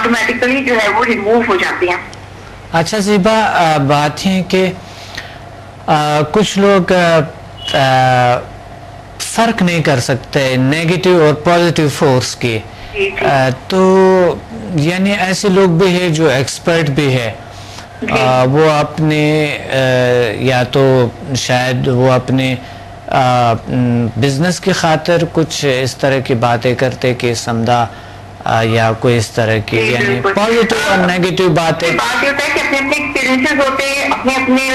Automatically جو ہے وہ ریموو ہو جاتی ہیں. اچھا زیبا، بات ہے کہ کچھ لوگ فرق نہیں کر سکتے نیگیٹو اور پازیٹیو فورس کی، تو یعنی ایسے لوگ بھی ہیں جو ایکسپرٹ بھی ہے، وہ اپنے یا تو شاید وہ اپنے بزنس کی خاطر کچھ اس طرح کی باتیں کرتے کہ سمدھا یا کوئی اس طرح کی یعنی پازیٹیو اور نیگیٹو باتیں. بات یہ ہوتا ہے کہ اپنے اپنے ایکسپیرینسز ہوتے ہیں، اپنے اپنے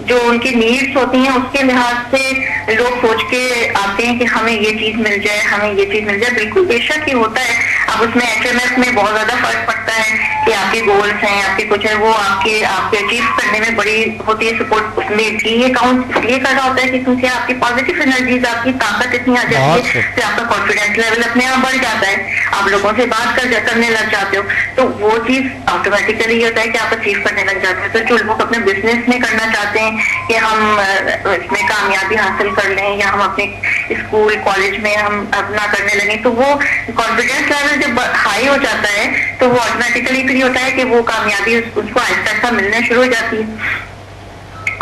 جو ان کی نیڈس ہوتی ہیں اس کے لحاظ سے لوگ سوچ کے آتے ہیں کہ ہمیں یہ چیز مل جائے، ہمیں یہ چیز مل جائے. بالکل بے شک یہ ہوتا ہے. اب اس میں HMS میں بہت زیادہ فرق پڑتا ہے کہ آپ کے گولس ہیں، آپ کے کچھ ہے، وہ آپ کے اچیو کرنے میں بڑی ہوتی ہے سپورٹ. اس میں یہ کاؤنٹ اس لیے کر رہا ہوتا ہے کہ کیونکہ آپ کی پازیٹیو انرجیز، آپ کی طاقت اتنی آ جاتی ہے کہ آپ کا کانفیڈینس لیول اپنے آپ بڑھ جاتا ہے، آپ لوگوں سے بات کرنے لگ جاتے ہو، تو وہ چیز آٹومیٹیکلی یہ ہوتا ہے کہ آپ اچیو کرنے لگ جاتے ہیں. تو جو لوگ اپنے بزنس میں کرنا چاہتے ہیں کہ ہم اس میں کامیابی حاصل کر لیں یا ہم اپنے اسکول کالج میں ہم اپنا کرنے لگیں، تو وہ کانفیڈینس لیول جب ہائی ہو جاتا ہے تو وہ آٹومیٹیکلی پھر یہ ہوتا ہے کہ وہ کامیابی اس کو آہستہ آہستہ ملنا شروع ہو جاتی ہے.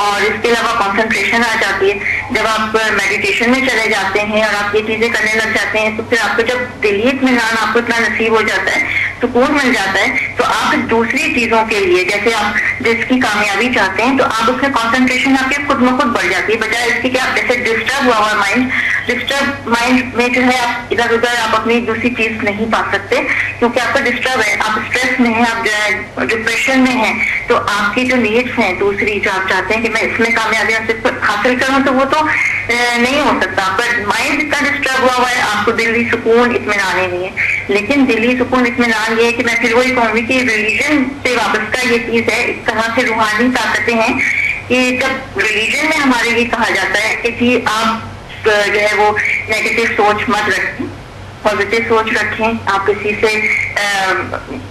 اور اس کے علاوہ کانسنٹریشن آ جاتی ہے. جب آپ میڈیٹیشن میں چلے جاتے ہیں اور آپ یہ چیزیں کرنے لگ جاتے ہیں تو پھر آپ کو جب دلی اطمینان آپ کو اتنا نصیب ہو جاتا ہے، سکون مل جاتا ہے، تو آپ دوسری چیزوں کے لیے جیسے آپ جس کی کامیابی چاہتے ہیں تو آپ اس میں کانسنٹریشن آپ کے خود بخود بڑھ جاتی ہے، بجائے اس کی کہ آپ جیسے ڈسٹرب ہوا ہوا ڈسٹرب مائنڈ میں جو ہے آپ ادھر ادھر آپ اپنی دوسری چیز نہیں پا سکتے کیونکہ آپ کا ڈسٹرب ہے، آپ اسٹریس میں ہیں، آپ جو ہے ڈپریشن میں ہیں. تو آپ کی جو نیڈس ہیں دوسری جو آپ چاہتے ہیں کہ میں اس میں کامیابی حاصل کروں تو وہ تو نہیں ہو سکتا. پر مائنڈ اتنا ڈسٹرب ہوا ہے، آپ کو دلی سکون اطمینان ہی نہیں ہے. لیکن دلی سکون اطمینان یہ ہے کہ میں پھر وہی کہوں گی کہ ریلیجن سے وابستہ یہ چیز ہے، اس طرح سے روحانی طاقتیں ہیں کہ جب ریلیجن میں ہمارے یہ کہا جاتا ہے کہ جی آپ جو ہے وہ نیگیٹو سوچ مت رکھیں، پازیٹیو سوچ رکھیں، آپ کسی سے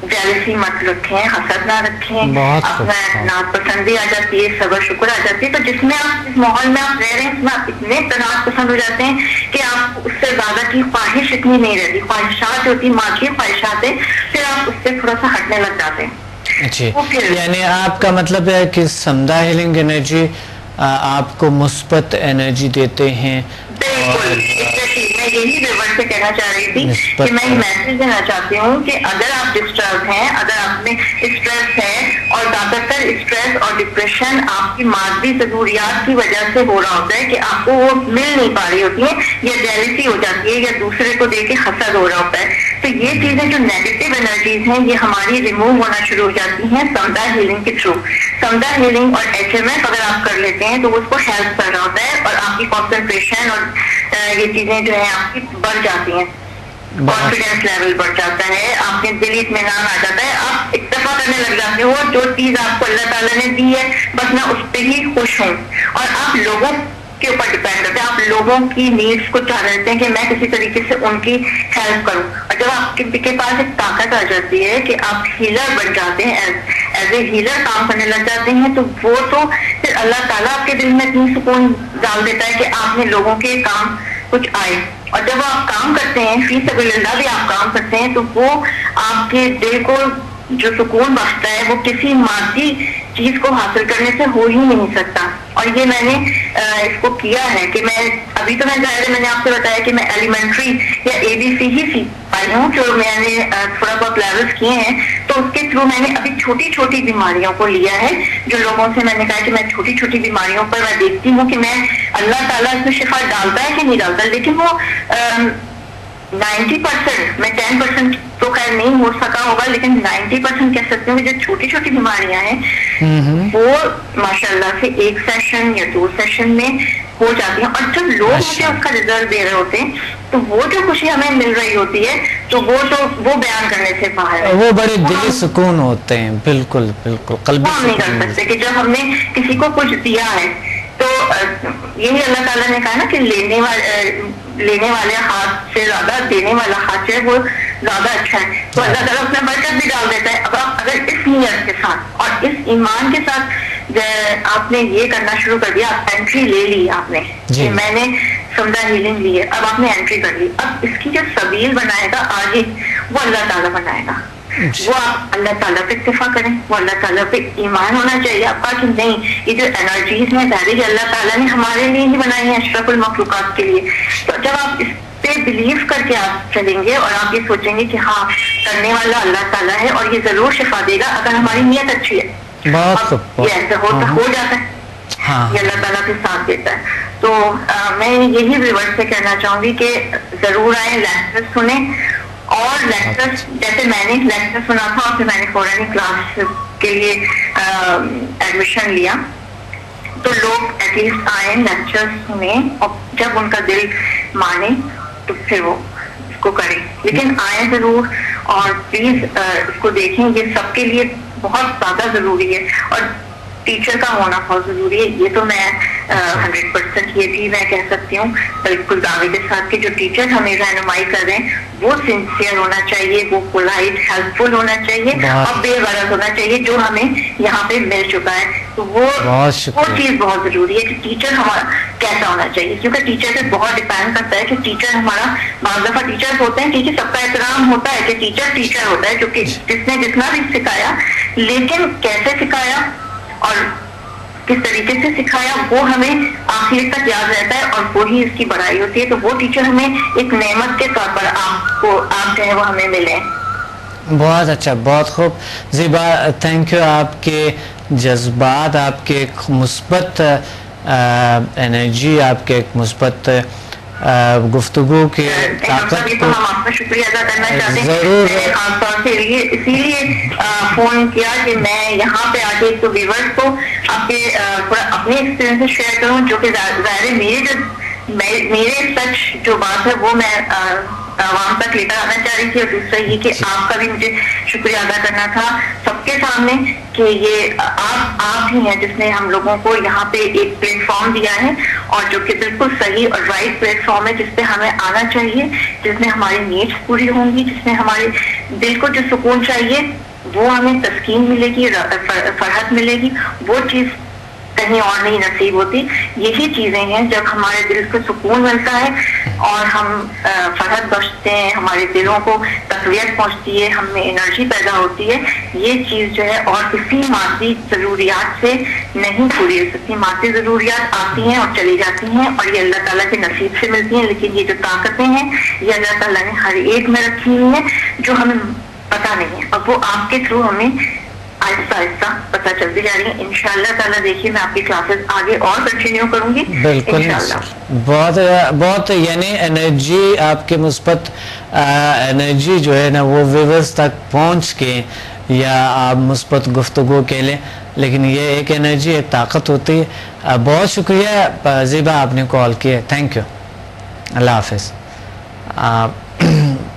جیلسی مت رکھیں، حسد نہ رکھیں، اپنا ناز پسندی آ جاتی ہے، صبر شکر آ جاتی ہے. تو جس میں آپ جس ماحول میں آپ رہ رہے ہیں اس میں آپ اتنے تناز پسند ہو جاتے ہیں کہ آپ اس سے زیادہ کی خواہش اتنی نہیں رہتی. خواہشات جو ہوتی ماں کی خواہشات ہیں پھر آپ اس سے تھوڑا سا ہٹنے لگ جاتے ہیں. جی، یعنی آپ کا مطلب ہے کہ سمدھا ہیلنگ انرجی آپ کو مثبت انرجی دیتے ہیں. بالکل میں یہی ریورس سے کہنا چاہ رہی تھی کہ میں یہ میسج دینا چاہتی ہوں کہ اگر آپ ڈسٹرب ہیں، اگر آپ میں اسٹریس ہے اور زیادہ تر اسٹریس اور ڈپریشن آپ کی مادی ضروریات کی وجہ سے ہو رہا ہوتا ہے کہ آپ کو وہ مل نہیں پا رہی ہوتی ہے یا جیلسی ہو جاتی ہے یا دوسرے کو دیکھ کے حسد ہو رہا ہوتا ہے، تو یہ چیزیں جو نیگیٹو انرجیز ہیں یہ ہماری ریموو ہونا شروع ہو جاتی ہیں سمدھا ہیلنگ کے تھرو. سمدھا ہیلنگ اور HMS اگر آپ کر لیتے ہیں تو اس کو ہیلپ کر رہا ہوتا ہے اور آپ کی کانسنٹریشن اور یہ چیزیں جو ہیں آپ کی بڑھ جاتی ہیں، کانفیڈینس لیول بڑھ جاتا ہے، آپ کے دل اطمینان آ جاتا ہے، آپ اکتفا کرنے لگ جاتے ہو جو چیز آپ کو اللہ تعالیٰ نے دی ہے بس میں اس پہ ہی خوش ہوں. اور آپ لوگوں کے اوپر ڈپینڈ کرتے ہیں، آپ لوگوں کی نیڈس کو چاہ رہتے ہیں کہ میں کسی طریقے سے ان کی ہیلپ کروں. اور جب آپ کے پاس ایک طاقت آ جاتی ہے کہ آپ ہیلر بن جاتے ہیں، ایز اے ہیلر کام کرنے لگ جاتے ہیں، تو وہ تو پھر اللہ تعالیٰ آپ کے دل میں اتنی سکون ڈال دیتا ہے کہ آپ نے لوگوں کے کام کچھ آئے. اور جب آپ کام کرتے ہیں فی سبیل اللہ بھی آپ کام کرتے ہیں تو وہ آپ کے دل کو جو سکون بخشتا ہے وہ کسی مادی چیز کو حاصل کرنے سے ہو ہی نہیں سکتا. اور یہ میں نے اس کو کیا ہے کہ میں ابھی تو میں ظاہر ہے میں نے آپ سے بتایا کہ میں ایلیمنٹری یا ABC ہی سیکھ پائی ہوں جو میں نے تھوڑا بہت لیولس کیے ہیں، تو اس کے تھرو میں نے ابھی چھوٹی چھوٹی بیماریوں کو لیا ہے. جو لوگوں سے میں نے کہا کہ میں چھوٹی چھوٹی بیماریوں پر میں دیکھتی ہوں کہ میں اللہ تعالیٰ اس میں شفا ڈالتا ہے کہ نہیں ڈالتا، لیکن وہ 90% میں 10% تو خیر نہیں ہو سکا ہوگا لیکن 90% کہہ سکتے ہیں جو چھوٹی چھوٹی بیماریاں ہیں وہ ماشاء اللہ سے ایک سیشن یا 2 سیشن میں ہو جاتی ہیں. اور جب لوگ مجھے اس کا رزلٹ دے رہے ہوتے ہیں تو وہ جو خوشی ہمیں مل رہی ہوتی ہے تو وہ بیان کرنے سے باہر ہے، وہ بڑے دلی سکون ہوتے ہیں. بالکل بالکل قلبی ہم نہیں کر سکتے کہ جب ہم نے کسی کو کچھ دیا ہے تو یہی اللہ تعالیٰ نے کہا نا کہ لینے والے ہاتھ سے زیادہ دینے والا ہاتھ جو ہے وہ زیادہ اچھا ہے. تو اللہ تعالیٰ اس میں برکت بھی ڈال دیتا ہے. اب آپ اگر اس نیت کے ساتھ اور اس ایمان کے ساتھ آپ نے یہ کرنا شروع کر دیا، آپ انٹری لے لی، آپ نے میں نے سمدھا ہیلنگ لی ہے، اب آپ نے انٹری کر لی، اب اس کی جو سبیل بنائے گا آگے وہ اللہ تعالیٰ بنائے گا. وہ آپ اللہ تعالیٰ پہ اکتفا کریں, وہ اللہ تعالیٰ پہ ایمان ہونا چاہیے آپ کا کہ نہیں یہ جو انرجیز ہیں ظاہر اللہ تعالیٰ نے ہمارے لیے ہی بنائی ہیں, اشرف المخلوقات کے لیے. تو جب آپ اس پہ بلیو کر کے آپ چلیں گے اور آپ یہ سوچیں گے کہ ہاں کرنے والا اللہ تعالیٰ ہے اور یہ ضرور شفا دے گا اگر ہماری نیت اچھی ہے, یہ ایسا ہو جاتا ہے, یہ اللہ تعالیٰ کے ساتھ دیتا ہے. تو میں یہی ویورز سے کہنا چاہوں گی کہ ضرور آئیں, لیکچر سنیں, اور لیکچر جیسے میں نے لیکچر سنا تھا اور پھر میں نے فوراً کلاس کے لیے ایڈمیشن لیا. تو لوگ ایٹ لیسٹ آئیں, لیکچر سنیں, اور جب ان کا دل مانے تو پھر وہ اس کو کریں, لیکن آئیں ضرور اور پلیز اس کو دیکھیں. یہ سب کے لیے بہت زیادہ ضروری ہے اور ٹیچر کا ہونا بہت ضروری ہے. یہ تو میں 100% یہ بھی میں کہہ سکتی ہوں بالکل دعوے کے ساتھ کہ جو ٹیچر ہمیں رہنمائی کر رہے ہیں وہ سنسیئر ہونا چاہیے, وہ پولائٹ ہیلپ فل ہونا چاہیے اور بے غرض ہونا چاہیے جو ہمیں یہاں پہ مل چکا ہے. تو وہ چیز بہت ضروری ہے کہ ٹیچر ہمارا کیسا ہونا چاہیے, کیونکہ ٹیچر سے بہت ڈپینڈ کرتا ہے کہ ٹیچر ہمارا. بعض دفعہ ٹیچر ہوتے ہیں ٹھیک ہے, سب کا احترام ہوتا ہے کہ ٹیچر ہوتا ہے جو کہ جس نے جتنا بھی سکھایا, لیکن کیسے سکھایا اور کس طریقے سے سکھایا وہ ہمیں آخر تک یاد رہتا ہے اور وہی اس کی بڑائی ہوتی ہے. تو وہ ٹیچر ہمیں ایک نعمت کے طور پر آپ جو ہے وہ ہمیں ملے. بہت اچھا, بہت خوب زیبا, تھینک یو. آپ کے جذبات, آپ کے ایک مثبت انرجی, آپ کے ایک مثبت گفتگو کے طاقت کو ہم آپ کا شکریہ ادا کرنا چاہتے ہیں. ضرور خاص طور سے اسی لیے فون کیا کہ میں یہاں پہ آ کے ایک تو ویورز کو آپ کے تھوڑا اپنے ایکسپیرینس شیئر کروں, جو کہ ظاہر میرے سچ جو بات ہے وہ میں عوام تک لے کر آنا چاہ رہی تھی, اور دوسرا یہ کہ آپ کا بھی مجھے شکریہ ادا کرنا تھا سب کے سامنے کہ یہ آپ ہی ہیں جس نے ہم لوگوں کو یہاں پہ ایک پلیٹ فارم دیا ہے, اور جو کہ بالکل صحیح اور رائٹ پلیٹ فارم ہے جس پہ ہمیں آنا چاہیے, جس میں ہماری نیڈس پوری ہوں گی, جس میں ہمارے دل کو جو سکون چاہیے وہ ہمیں تسکین ملے گی, فرحت ملے گی. وہ چیز کہیں اور نہیں نصیب ہوتی. یہی چیزیں ہیں جب ہمارے دل کو سکون ملتا ہے اور ہم فرحت بخشتے ہیں, ہمارے دلوں کو تقویت پہنچتی ہے, ہم میں انرجی پیدا ہوتی ہے. یہ چیز جو ہے اور کسی مادی ضروریات سے نہیں پوری ہو سکتی. مادی ضروریات آتی ہیں اور چلی جاتی ہیں اور یہ اللہ تعالیٰ کے نصیب سے ملتی ہیں, لیکن یہ جو طاقتیں ہیں یہ اللہ تعالیٰ نے ہر ایک میں رکھی ہوئی ہیں جو ہمیں پتہ نہیں ہے, اور وہ آپ کے تھرو ہمیں آہستہ آہستہ پتہ چلتی جا رہی ہے. انشاءاللہ تعالیٰ دیکھیے میں آپ کی کلاسز آگے اور کنٹینیو کروں گی. بالکل بہت یعنی انرجی, آپ کے مثبت انرجی جو ہے نا وہ ویورز تک پہنچ کے, یا آپ مثبت گفتگو کے لیں, لیکن یہ ایک انرجی, ایک طاقت ہوتی ہے. بہت شکریہ زیبا, آپ نے کال کیا, تھینک یو, اللہ حافظ.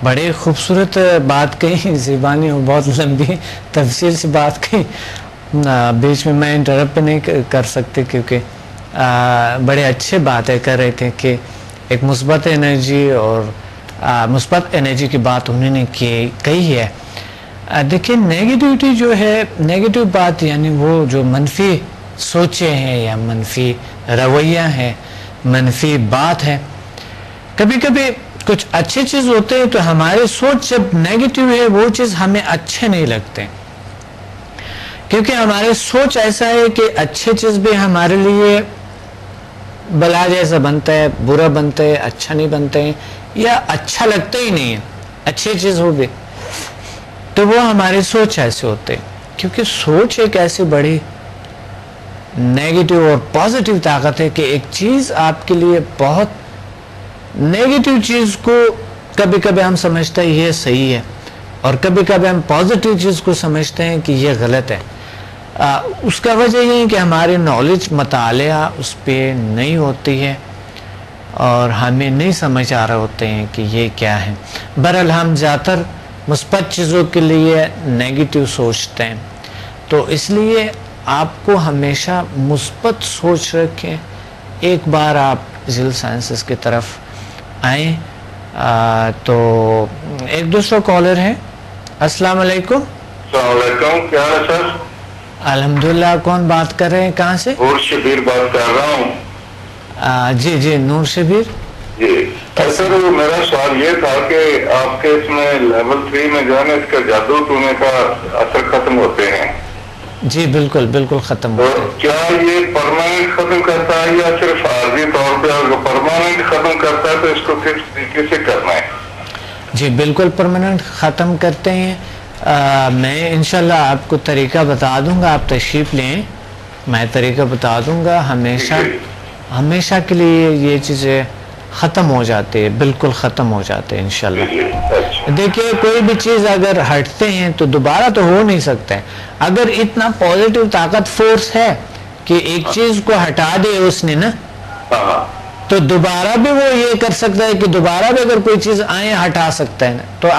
بڑی خوبصورت بات کہی زیبا نے, بہت لمبی تفصیل سے بات کہی, بیچ میں انٹرپٹ نہیں کر سکتے کیونکہ بڑے اچھے باتیں کر رہے تھے کہ ایک مثبت انرجی اور مثبت انرجی کی بات انہوں نے کہی ہے. دیکھیں نیگیٹیوٹی جو ہے, نیگیٹیو بات یعنی وہ جو منفی سوچیں ہیں یا منفی رویہ ہے, منفی بات ہے. کبھی کبھی کچھ اچھے چیز ہوتے ہیں تو ہمارے سوچ جب نیگیٹیو ہے وہ چیز ہمیں اچھے نہیں لگتے, کیونکہ ہمارے سوچ ایسا ہے کہ اچھے چیز بھی ہمارے لیے بلا جیسا بنتا ہے, برا بنتا ہے, اچھا نہیں بنتا ہے, یا اچھا لگتا ہی نہیں ہے اچھی چیز ہو بھی, تو وہ ہمارے سوچ ایسے ہوتے ہیں. کیونکہ سوچ ایک ایسی بڑی نیگیٹیو اور پازیٹیو طاقت ہے کہ ایک چیز آپ کے لیے بہت نیگیٹیو چیز کو کبھی کبھی ہم سمجھتے ہیں یہ صحیح ہے, اور کبھی کبھی ہم پازیٹیو چیز کو سمجھتے ہیں کہ یہ غلط ہے. اس کا وجہ یہ ہے کہ ہماری نالج, مطالعہ اس پہ نہیں ہوتی ہے اور ہمیں نہیں سمجھ آ رہے ہوتے ہیں کہ یہ کیا ہے. بہرحال ہم زیادہ تر مثبت چیزوں کے لیے نیگیٹیو سوچتے ہیں, تو اس لیے آپ کو ہمیشہ مثبت سوچ رکھیں. ایک بار آپ ذیل سائنسز کی طرف آئیں. تو ایک دوسرا کالر ہے. السلام علیکم. السلام علیکم, کیا ہے سر؟ الحمدللہ. کون بات کر رہے ہیں, کہاں سے؟ نور شبیر بات کر رہا ہوں. جی نور شبیر جی. سر میرا سوال یہ تھا کہ آپ کے اس میں لیول 3 میں جو ہے نا اس کا جادو ٹونے کا اثر ختم ہوتے ہیں. جی بالکل بالکل ختم ہوتے ہیں. کیا یہ پرماننٹ ختم کرتا ہے یا صرف عارضی طور پہ؟ اگر پرماننٹ ختم کرتا ہے تو اس کو کس طریقے سے کرنا ہے؟ جی بالکل پرماننٹ ختم کرتے ہیں. میں انشاءاللہ آپ کو طریقہ بتا دوں گا, آپ تشریف لیں, میں طریقہ بتا دوں گا. ہمیشہ کے لیے یہ چیزیں ختم ہو جاتے ہیں, بالکل ختم ہو جاتے ہیں انشاءاللہ. دیکھیے کوئی بھی چیز اگر ہٹتے ہیں تو دوبارہ تو ہو نہیں سکتا ہے. اگر اتنا پازیٹیو طاقت فورس ہے کہ ایک چیز کو ہٹا دے اس نے نا, تو دوبارہ بھی وہ یہ کر سکتا ہے کہ دوبارہ بھی اگر کوئی چیز آئے ہٹا سکتا ہے نا. تو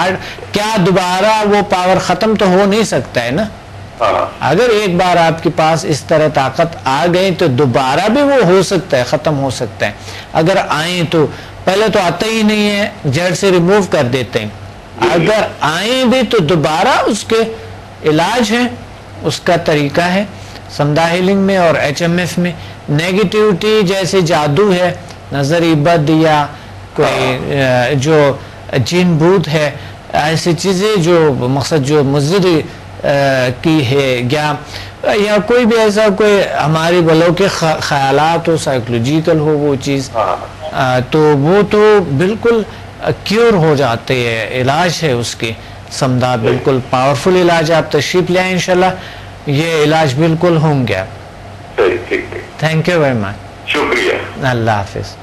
کیا دوبارہ وہ پاور ختم تو ہو نہیں سکتا ہے نا. اگر ایک بار آپ کے پاس اس طرح طاقت آ گئی تو دوبارہ بھی وہ ہو سکتا ہے, ختم ہو سکتا ہے. اگر آئیں تو پہلے تو آتا ہی نہیں ہے, جڑ سے ریموو کر دیتے ہیں. اگر آئیں بھی تو دوبارہ اس کے علاج ہے, اس کا طریقہ ہے. سمدھا ہیلنگ میں اور HMF میں نیگیٹیوٹی جیسے جادو ہے, نظری بد یا کوئی جو جن بھوت ہے, ایسی چیزیں جو مقصد جو مضر کی ہے, یا کوئی بھی ایسا کوئی ہماری بلوں کے خیالات ہو, سائیکولوجیکل ہو وہ چیز, تو وہ تو بالکل کیور ہو جاتے ہیں. علاج ہے اس کے سمدھا, بالکل پاورفل علاج. آپ تشریف لے آئیں انشاءاللہ, یہ علاج بالکل ہوں گے. Thank you very much. شکریہ. اللہ حافظ.